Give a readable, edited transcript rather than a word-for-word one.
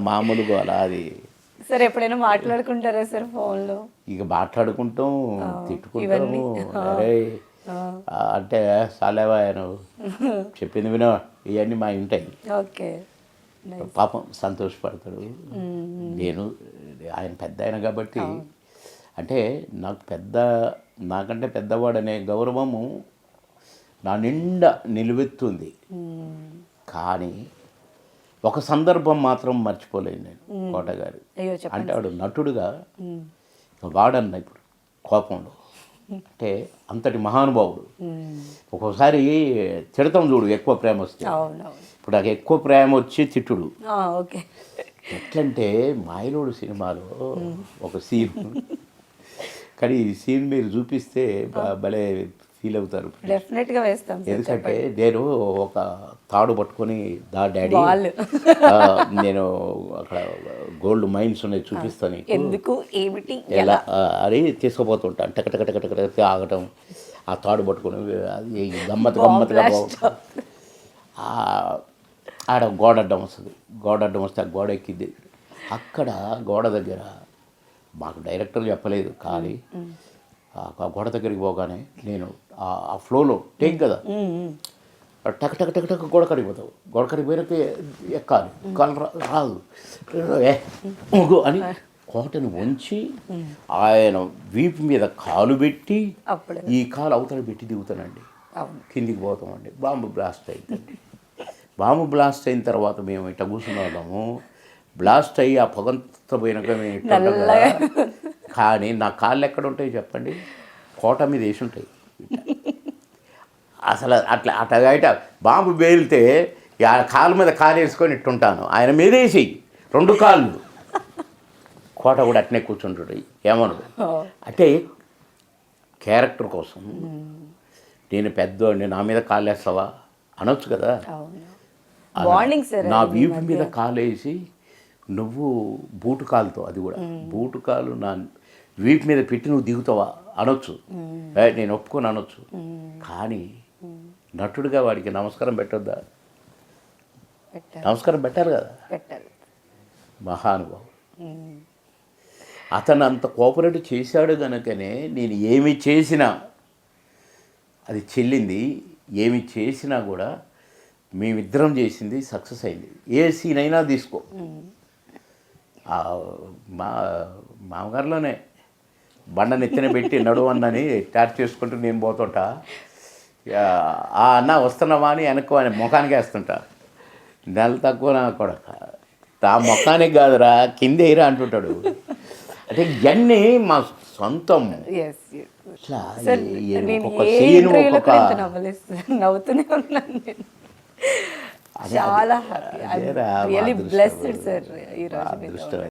మామూలుగా అలా అది సార్ ఎప్పుడైనా మాట్లాడుకుంటారా సార్ ఫోన్లో? ఇక మాట్లాడుకుంటాం, తిట్టుకుంటాము. ఇవన్నీ అరే అంటే సాలేవా నువ్వు చెప్పింది వినో, ఇవన్నీ మా ఉంటాయి. ఓకే. పాపం సంతోషపడతాడు. నేను ఆయన పెద్ద ఆయన కాబట్టి అంటే నాకంటే పెద్దవాడనే గౌరవము నా నిండా నిలువెత్తుంది. కానీ ఒక సందర్భం మాత్రం మర్చిపోలేను నేను. కోట గారు అంటే వాడు నటుడుగా వాడన్న ఇప్పుడు కోపంలో అంటే అంతటి మహానుభావుడు. ఒక్కోసారి తిడతాం చూడు, ఎక్కువ ప్రేమ వస్తే. ఇప్పుడు నాకు ఎక్కువ ప్రేమ వచ్చి తిట్టుడు. ఓకే. ఎట్లంటే మాయలోడు సినిమాలో ఒక సీన్, కానీ ఈ సీన్ మీరు చూపిస్తే భలే ఫీల్ అవుతారు. డెఫినెట్గా వేస్తాం. ఎందుకంటే నేను ఒక తాడు పట్టుకొని డాడీ నేను అక్కడ గోల్డ్ మైన్స్ ఉన్నాయి చూపిస్తాను, ఎందుకు ఏమిటి ఎలా అది తీసుకుపోతుంటాను. టకటకటకటక ఆగటం, ఆ తాడు పట్టుకొని అది గమ్మత్తుగా ఆడ గోడ అడ్డం వస్తుంది. వస్తే ఆ గోడ ఎక్కింది. అక్కడ గోడ దగ్గర మాకు డైరెక్టర్ చెప్పలేదు, కానీ ఆ గోడ దగ్గరికి పోగానే నేను ఆ ఫ్లోలో టేక్ కదా టక్ గోడ కడిగిపోతావు. గోడ కడిగిపోయినాక ఎక్కాలి, కాలు రాదు అని కోటను వంచి ఆయన వీపు మీద కాలు పెట్టి ఈ కాలు అవతల పెట్టి దిగుతానండి. కిందికి పోతామండి. బాంబు బ్లాస్ట్ అయిందండి. బాంబు బ్లాస్ట్ అయిన తర్వాత మేము ఇట్లా కూర్చుని వాళ్ళము. బ్లాస్ట్ అయ్యి ఆ పొగంతా పోయినాక మేము ఇట్లా ఉంటాం కదా. కానీ నా కాళ్ళు ఎక్కడ ఉంటాయి చెప్పండి? కోట మీద వేసి ఉంటాయి. అసలు అట్లా బాంబు పేలితే కాలు మీద కాలు వేసుకొని ఇట్టుంటాను, ఆయన మీద వేసి 2 కాళ్ళు. కోట కూడా అట్నే కూర్చుంటాడు. ఏమను అంటే క్యారెక్టర్ కోసం నేను పెద్దవాడిని, నా మీద కాలు వేస్తావా అనొచ్చు కదా. నా వీపు మీద కాలు వేసి నువ్వు బూటు కాలుతో, అది కూడా బూటు కాలు నా వీపు మీద పెట్టి నువ్వు దిగుతావా అనొచ్చు. నేను ఒప్పుకొని అనొచ్చు. కానీ నటుడిగా వాడికి నమస్కారం పెట్టొద్దా? నమస్కారం పెట్టాలి కదా. మహానుభావుడు. అతను అంత కోఆపరేట్ చేశాడు కనుకనే నేను ఏమి చేసినా అది చెల్లింది. ఏమి చేసినా కూడా మేమిద్దరం చేసింది సక్సెస్ అయింది. ఏ సీన్ అయినా తీసుకో. మామగారిలోనే బండ నెత్తిన పెట్టి నడువన్నని ట్యాచ్ చేసుకుంటూ నేను పోతుంటా. అన్న వస్తున్నావా అని వెనక్కు అని ముఖానికి వేస్తుంటా. నెల తక్కువ నా కొడక, ఆ ముఖానికి కాదురా కింద వేయరా అంటుంటాడు. అంటే ఇవన్నీ మా సొంతం. ఇట్లా ఒక్కొక్క సీన్ నవ్వుతూనే ఉన్నాను నేను. చాలా హ్యాపీ. Really blessed sir. ఈ రోజు